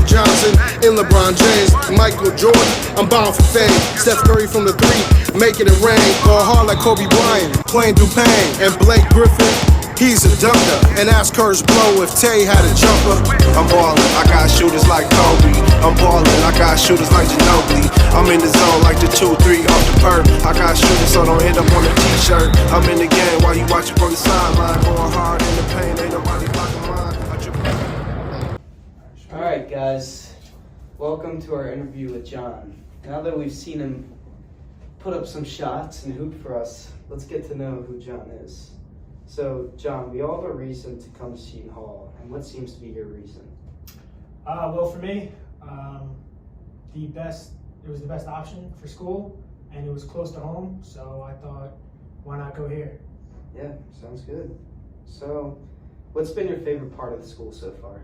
Johnson and LeBron James, Michael Jordan. I'm bound for fame. Steph Curry from the three, making it rain. Ball hard like Kobe Bryant, playing through pain. And Blake Griffin, he's a dunker. And ask Kurt's blow if Tay had a jumper. I'm ballin', I got shooters like Kobe. I'm ballin', I got shooters like Ginobili. I'm in the zone like the 2-3 off the perp. I got shooters so don't end up on a t-shirt. I'm in the game while you watching from the sideline. Going hard in the paint, ain't nobody blocking mine. Alright guys, welcome to our interview with John. Now that we've seen him put up some shots and hoop for us, let's get to know who John is. So John, we all have a reason to come to Seton Hall, and what seems to be your reason? Well, for me, it was the best option for school, and it was close to home, so I thought, why not go here? Yeah, sounds good. So, what's been your favorite part of the school so far?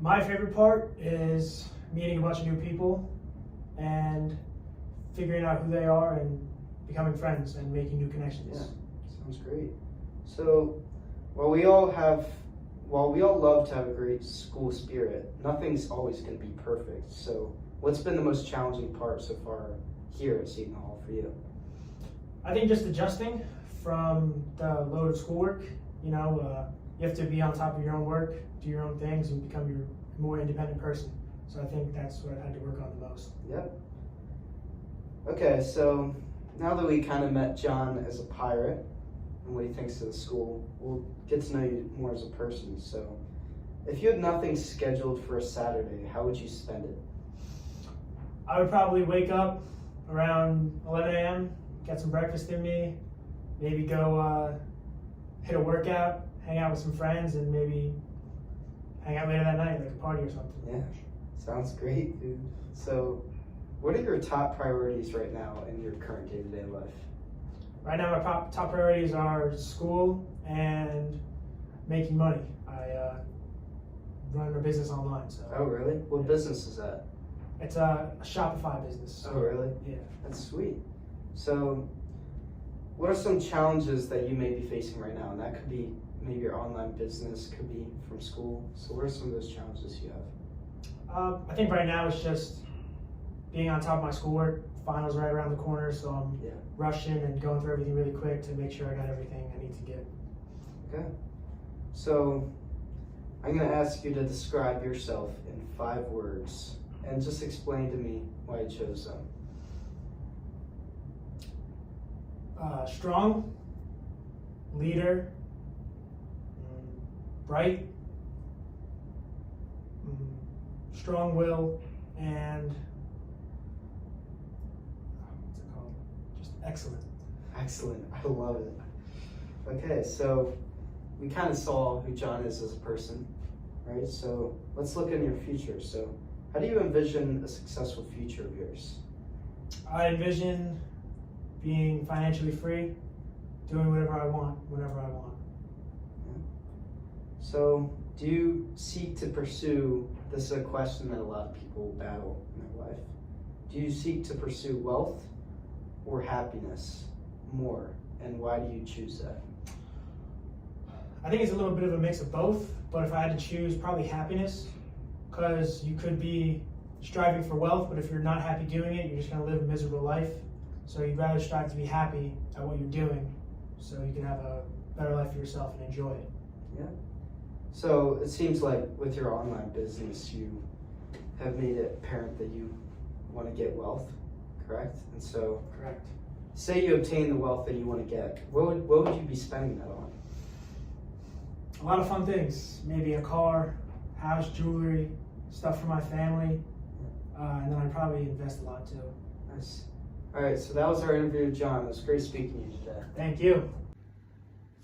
My favorite part is meeting a bunch of new people and figuring out who they are and becoming friends and making new connections. Yeah, sounds great. So, while we all love to have a great school spirit, nothing's always going to be perfect. So, what's been the most challenging part so far here at Seton Hall for you? I think just adjusting from the load of schoolwork. You have to be on top of your own work, do your own things, and become your more independent person. So I think that's what I had to work on the most. Yep. Okay, so now that we kind of met John as a pirate and what he thinks of the school, we'll get to know you more as a person. So if you had nothing scheduled for a Saturday, how would you spend it? I would probably wake up around 11 a.m., get some breakfast in me, maybe go hit a workout, hang out with some friends, and maybe hang out later that night, like a party or something. Yeah, sounds great, dude. So what are your top priorities right now in your current day-to-day life? Right now, my top priorities are school and making money. I run a business online. So. Oh, really? What business is that? It's a Shopify business. Oh, really? Yeah. That's sweet. So what are some challenges that you may be facing right now? And that could be maybe your online business, could be from school. So what are some of those challenges you have? I think right now it's just being on top of my schoolwork. Finals right around the corner, so I'm rushing and going through everything really quick to make sure I got everything I need to get. Okay. So I'm going to ask you to describe yourself in 5 words and just explain to me why you chose them. Strong, leader, bright, strong will, and what's it called? Just excellent. Excellent. I love it. Okay, so we kind of saw who John is as a person, right? So let's look in your future. So how do you envision a successful future of yours? I envision being financially free, doing whatever I want, whenever I want. Yeah. So do you seek to pursue, this is a question that a lot of people battle in their life, do you seek to pursue wealth or happiness more, and why do you choose that? I think it's a little bit of a mix of both, but if I had to choose, probably happiness, because you could be striving for wealth, but if you're not happy doing it, you're just going to live a miserable life. So you'd rather strive to be happy at what you're doing so you can have a better life for yourself and enjoy it. Yeah. So it seems like with your online business, you have made it apparent that you want to get wealth, correct? And so, Correct. say you obtain the wealth that you want to get, what would you be spending that on? A lot of fun things. Maybe a car, house, jewelry, stuff for my family, and then I'd probably invest a lot too. Nice. All right, so that was our interview with John. It was great speaking to you today. Thank you.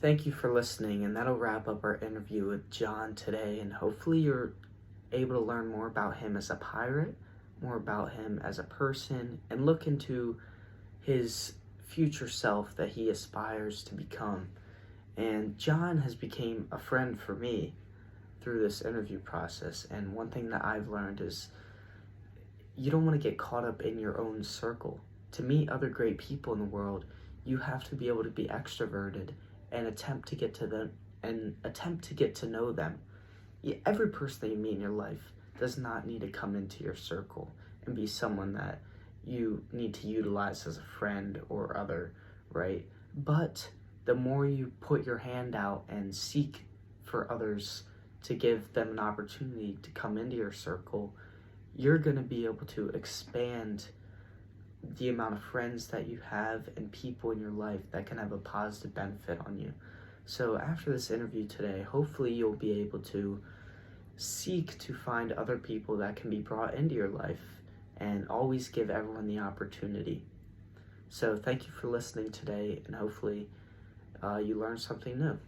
Thank you for listening, and that'll wrap up our interview with John today, and hopefully you're able to learn more about him as a pirate, more about him as a person, and look into his future self that he aspires to become. And John has become a friend for me through this interview process, and one thing that I've learned is you don't want to get caught up in your own circle. To meet other great people in the world, you have to be able to be extroverted and attempt to get to know them. Every person that you meet in your life does not need to come into your circle and be someone that you need to utilize as a friend or other, right? But the more you put your hand out and seek for others to give them an opportunity to come into your circle, you're going to be able to expand the amount of friends that you have and people in your life that can have a positive benefit on you. So after this interview today, hopefully you'll be able to seek to find other people that can be brought into your life and always give everyone the opportunity. So thank you for listening today, and hopefully you learned something new.